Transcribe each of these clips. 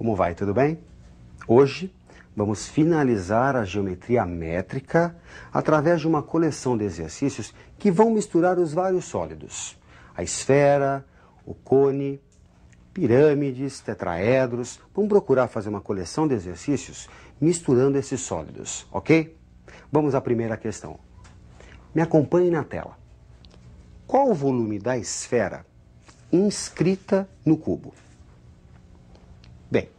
Como vai? Tudo bem? Hoje vamos finalizar a geometria métrica através de uma coleção de exercícios que vão misturar os vários sólidos. A esfera, o cone, pirâmides, tetraedros. Vamos procurar fazer uma coleção de exercícios misturando esses sólidos, ok? Vamos à primeira questão. Me acompanhe na tela. Qual o volume da esfera inscrita no cubo? Bem,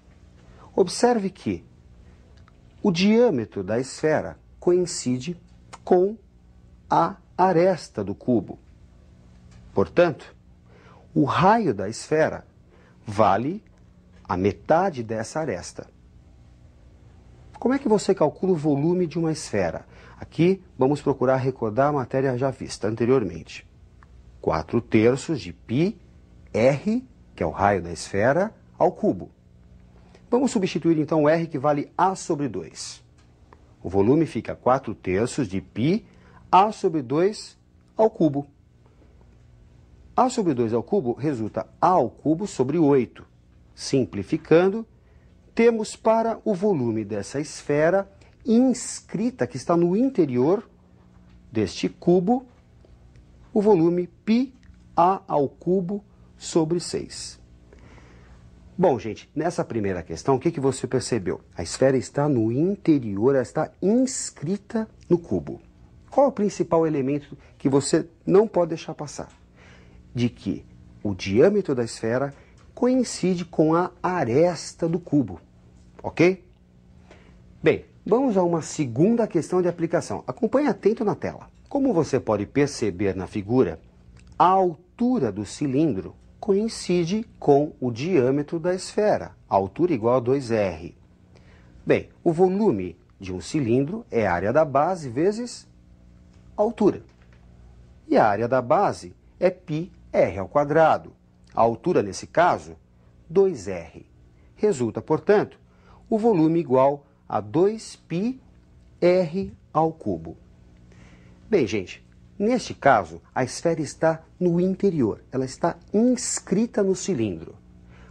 observe que o diâmetro da esfera coincide com a aresta do cubo. Portanto, o raio da esfera vale a metade dessa aresta. Como é que você calcula o volume de uma esfera? Aqui vamos procurar recordar a matéria já vista anteriormente. 4/3 de πr, que é o raio da esfera, ao cubo. Vamos substituir então o r, que vale a sobre 2. O volume fica 4/3 de π a sobre 2 ao cubo. A sobre 2 ao cubo resulta a ao cubo sobre 8. Simplificando, temos para o volume dessa esfera inscrita, que está no interior deste cubo, o volume πa ao cubo sobre 6. Bom, gente, nessa primeira questão, o que você percebeu? A esfera está no interior, ela está inscrita no cubo. Qual é o principal elemento que você não pode deixar passar? De que o diâmetro da esfera coincide com a aresta do cubo, ok? Bem, vamos a uma segunda questão de aplicação. Acompanhe atento na tela. Como você pode perceber na figura, a altura do cilindro coincide com o diâmetro da esfera, a altura igual a 2r. Bem, o volume de um cilindro é a área da base vezes a altura. E a área da base é πr ao quadrado. A altura, nesse caso, 2r. Resulta, portanto, o volume igual a 2πr ao cubo. Bem, gente, neste caso, a esfera está no interior. Ela está inscrita no cilindro.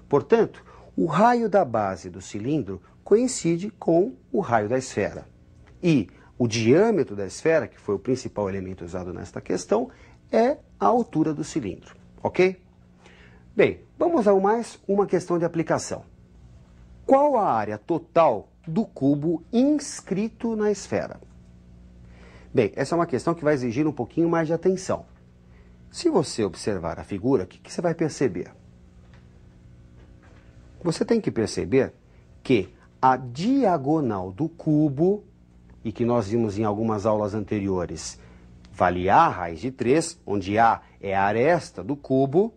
Portanto, o raio da base do cilindro coincide com o raio da esfera. E o diâmetro da esfera, que foi o principal elemento usado nesta questão, é a altura do cilindro, ok? Bem, vamos a mais uma questão de aplicação. Qual a área total do cubo inscrito na esfera? Bem, essa é uma questão que vai exigir um pouquinho mais de atenção. Se você observar a figura, o que você vai perceber? Você tem que perceber que a diagonal do cubo, e que nós vimos em algumas aulas anteriores, vale a raiz de 3, onde a é a aresta do cubo,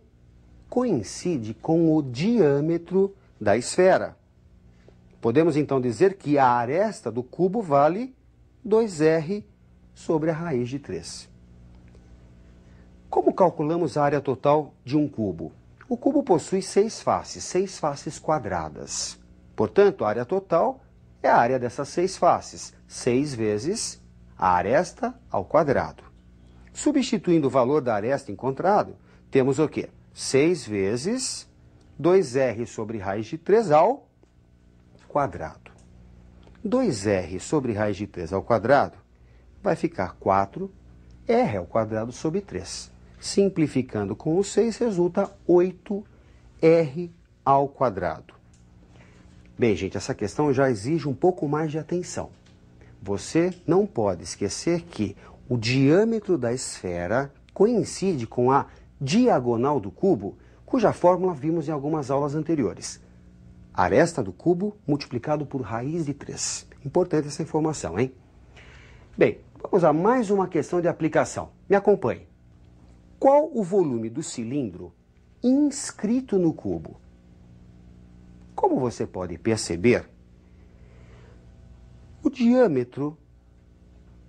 coincide com o diâmetro da esfera. Podemos então dizer que a aresta do cubo vale 2r sobre a raiz de 3. Como calculamos a área total de um cubo? O cubo possui 6 faces quadradas. Portanto, a área total é a área dessas 6 faces, 6 vezes a aresta ao quadrado. Substituindo o valor da aresta encontrado, temos o quê? 6 vezes 2r sobre raiz de 3 ao quadrado. 2r sobre raiz de 3 ao quadrado vai ficar 4r ao quadrado sobre 3. Simplificando com o 6, resulta 8r ao quadrado. Bem, gente, essa questão já exige um pouco mais de atenção. Você não pode esquecer que o diâmetro da esfera coincide com a diagonal do cubo, cuja fórmula vimos em algumas aulas anteriores. Aresta do cubo multiplicado por raiz de 3. Importante essa informação, hein? Bem, vamos a mais uma questão de aplicação. Me acompanhe. Qual o volume do cilindro inscrito no cubo? Como você pode perceber, o diâmetro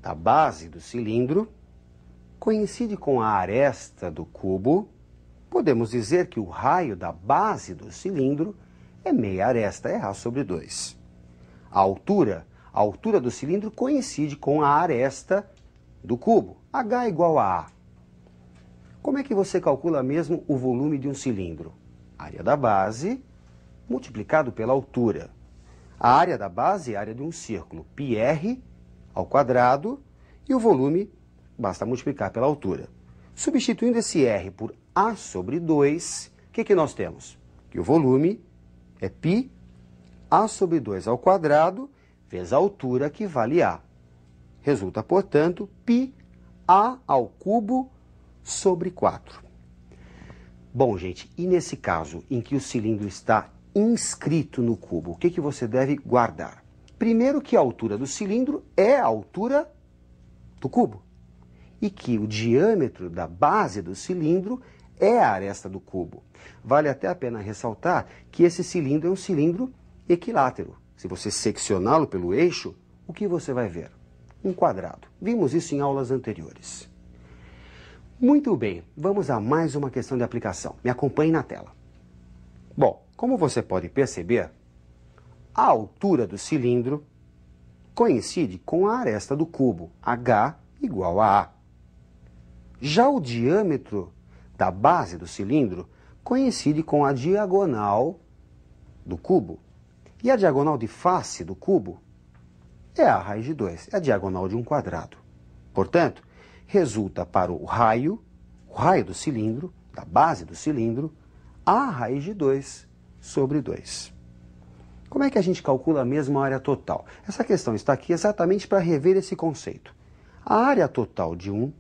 da base do cilindro coincide com a aresta do cubo. Podemos dizer que o raio da base do cilindro é meia aresta, é a sobre 2. A altura do cilindro coincide com a aresta do cubo, h igual a A. Como é que você calcula mesmo o volume de um cilindro? Área da base multiplicado pela altura. A área da base é a área de um círculo, πr ao quadrado, e o volume basta multiplicar pela altura. Substituindo esse r por a sobre 2, o que nós temos? Que o volume é π a sobre 2 ao quadrado vezes a altura, que vale a. Resulta, portanto, π a ao cubo sobre 4. Bom, gente, e nesse caso em que o cilindro está inscrito no cubo, o que você deve guardar? Primeiro, que a altura do cilindro é a altura do cubo e que o diâmetro da base do cilindro é a aresta do cubo. Vale até a pena ressaltar que esse cilindro é um cilindro equilátero. Se você seccioná-lo pelo eixo, o que você vai ver? Um quadrado. Vimos isso em aulas anteriores. Muito bem, vamos a mais uma questão de aplicação. Me acompanhe na tela. Bom, como você pode perceber, a altura do cilindro coincide com a aresta do cubo, h igual a A. Já o diâmetro da base do cilindro coincide com a diagonal do cubo. E a diagonal de face do cubo é a raiz de 2, é a diagonal de um quadrado. Portanto, resulta para o raio do cilindro, da base do cilindro, a raiz de 2 sobre 2. Como é que a gente calcula mesmo a área total? Essa questão está aqui exatamente para rever esse conceito. A área total de um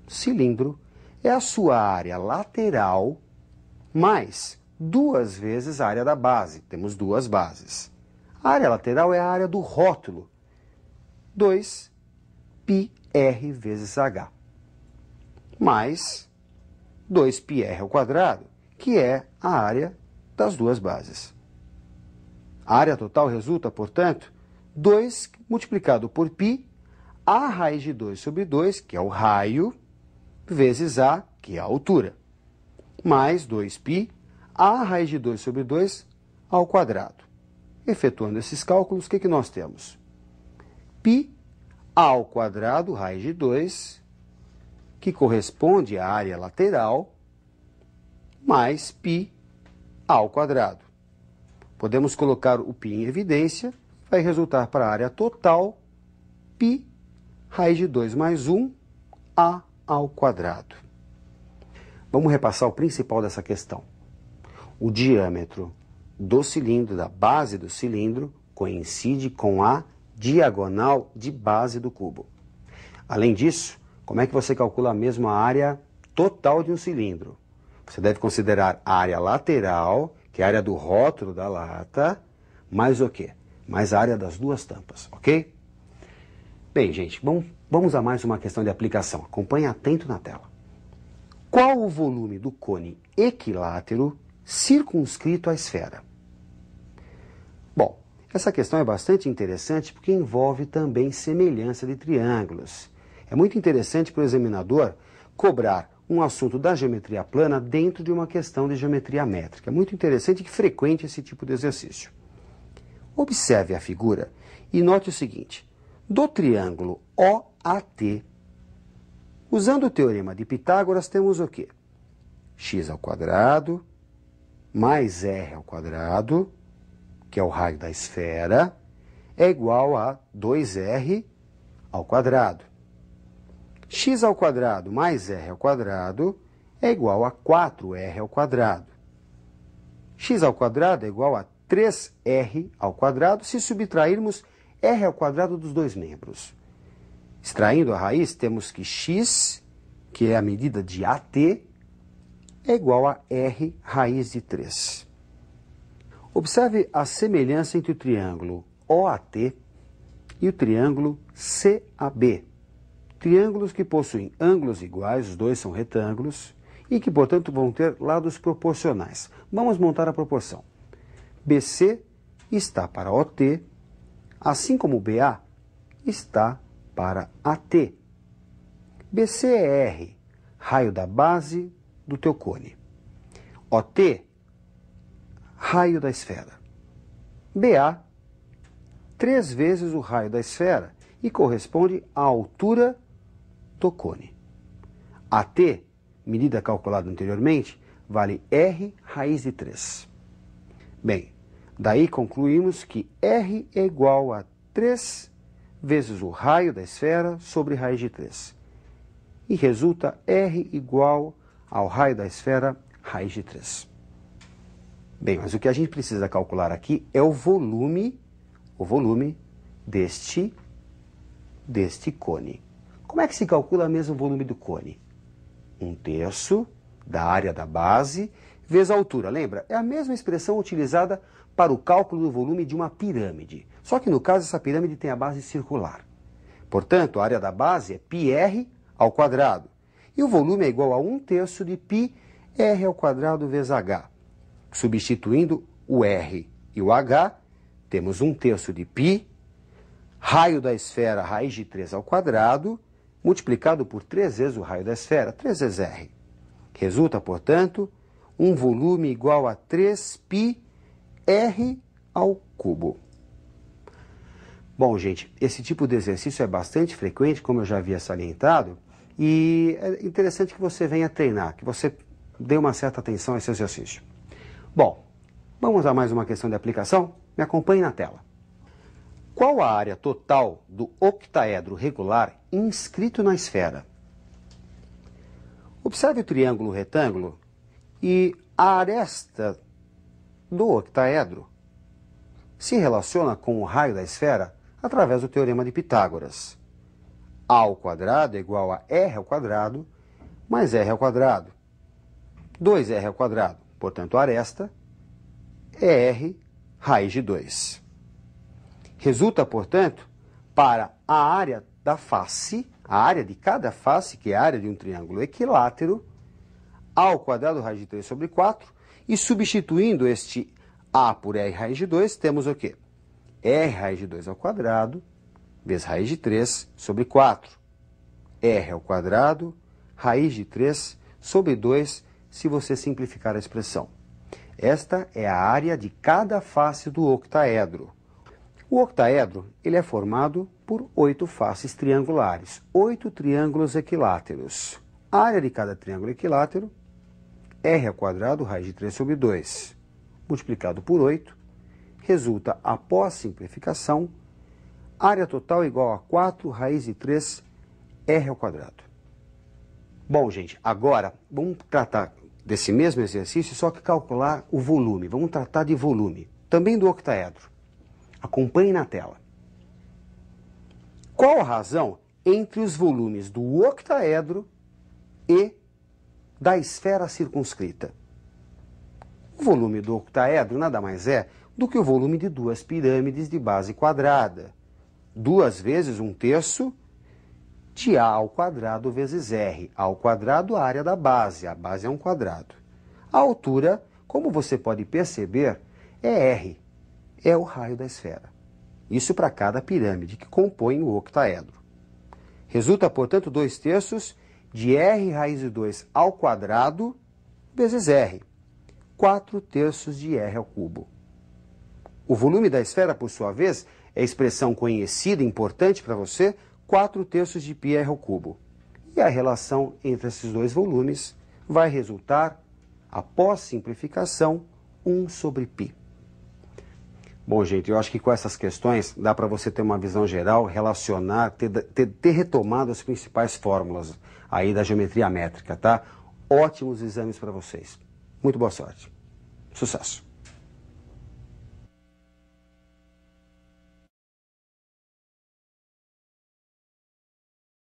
cilindro é a sua área lateral mais 2 vezes a área da base. Temos duas bases. A área lateral é a área do rótulo. 2 πr vezes h. Mais 2 πr ao quadrado, que é a área das duas bases. A área total resulta, portanto, 2 multiplicado por π, a raiz de 2 sobre 2, que é o raio, vezes a, que é a altura, mais 2π, a raiz de 2 sobre 2 ao quadrado. Efetuando esses cálculos, o que nós temos? π ao quadrado, raiz de 2, que corresponde à área lateral, mais π ao quadrado. Podemos colocar o π em evidência, vai resultar para a área total, π raiz de 2 mais 1, a ao quadrado. Vamos repassar o principal dessa questão. O diâmetro do cilindro, da base do cilindro, coincide com a diagonal de base do cubo. Além disso, como é que você calcula mesmo a área total de um cilindro? Você deve considerar a área lateral, que é a área do rótulo da lata, mais o quê? Mais a área das duas tampas, ok? Bem, gente, vamos a mais uma questão de aplicação. Acompanhe atento na tela. Qual o volume do cone equilátero circunscrito à esfera? Bom, essa questão é bastante interessante porque envolve também semelhança de triângulos. É muito interessante para o examinador cobrar um assunto da geometria plana dentro de uma questão de geometria métrica. É muito interessante e frequente esse tipo de exercício. Observe a figura e note o seguinte. Do triângulo OAT, usando o teorema de Pitágoras, temos o quê? X ao quadrado mais R ao quadrado, que é o raio da esfera, é igual a 2R ao quadrado. X ao quadrado mais R ao quadrado é igual a 4R ao quadrado. X ao quadrado é igual a 3R ao quadrado se subtrairmos R ao quadrado dos dois membros. Extraindo a raiz, temos que x, que é a medida de AT, é igual a R raiz de 3. Observe a semelhança entre o triângulo OAT e o triângulo CAB. Triângulos que possuem ângulos iguais, os dois são retângulos, e que, portanto, vão ter lados proporcionais. Vamos montar a proporção. BC está para OT, assim como BA está para AT. BC é R, raio da base do teu cone. OT, raio da esfera. BA, 3 vezes o raio da esfera e corresponde à altura do cone. AT, medida calculada anteriormente, vale R raiz de 3. Bem, daí concluímos que R é igual a 3 vezes o raio da esfera sobre raiz de 3. E resulta R igual ao raio da esfera raiz de 3. Bem, mas o que a gente precisa calcular aqui é o volume deste cone. Como é que se calcula mesmo o volume do cone? 1/3 da área da base vezes a altura. Lembra? É a mesma expressão utilizada para o cálculo do volume de uma pirâmide. Só que no caso essa pirâmide tem a base circular. Portanto, a área da base é πr ao quadrado. E o volume é igual a 1/3 de πr ao quadrado vezes h. Substituindo o r e o h, temos 1/3 de π, raio da esfera raiz de 3 ao quadrado, multiplicado por 3 vezes o raio da esfera, 3 vezes r. Resulta, portanto, um volume igual a 3πr ao cubo. Bom, gente, esse tipo de exercício é bastante frequente, como eu já havia salientado, e é interessante que você venha treinar, que você dê uma certa atenção a esse exercício. Bom, vamos a mais uma questão de aplicação? Me acompanhe na tela. Qual a área total do octaedro regular inscrito na esfera? Observe o triângulo retângulo e a aresta do octaedro se relaciona com o raio da esfera através do teorema de Pitágoras. A ao quadrado é igual a r ao quadrado mais r ao quadrado. 2r ao quadrado, portanto, a aresta é r raiz de 2. Resulta, portanto, para a área da face, a área de cada face, que é a área de um triângulo equilátero, a ao quadrado raiz de 3 sobre 4, e substituindo este a por r raiz de 2, temos o quê? R raiz de 2 ao quadrado, vezes raiz de 3 sobre 4. R ao quadrado, raiz de 3 sobre 2, se você simplificar a expressão. Esta é a área de cada face do octaedro. O octaedro ele é formado por 8 faces triangulares, 8 triângulos equiláteros. A área de cada triângulo equilátero, r ao quadrado, raiz de 3 sobre 2, multiplicado por 8, resulta, após simplificação, área total igual a 4 raiz de 3 r ao quadrado. Bom, gente, agora vamos tratar desse mesmo exercício, só que calcular o volume. Vamos tratar de volume, também do octaedro. Acompanhe na tela. Qual a razão entre os volumes do octaedro e da esfera circunscrita? O volume do octaedro nada mais é do que o volume de duas pirâmides de base quadrada. 2 vezes 1/3 de a ao quadrado vezes r. A ao quadrado, a área da base. A base é um quadrado. A altura, como você pode perceber, é r. É o raio da esfera. Isso para cada pirâmide que compõe o octaedro. Resulta, portanto, 2/3 de r raiz de 2 ao quadrado vezes r. 4/3 de r ao cubo. O volume da esfera, por sua vez, é a expressão conhecida e importante para você, 4/3 de πr ao cubo. E a relação entre esses dois volumes vai resultar, após simplificação, 1 sobre π. Bom, gente, eu acho que com essas questões dá para você ter uma visão geral, relacionar, ter retomado as principais fórmulas aí da geometria métrica, tá? Ótimos exames para vocês. Muito boa sorte. Sucesso!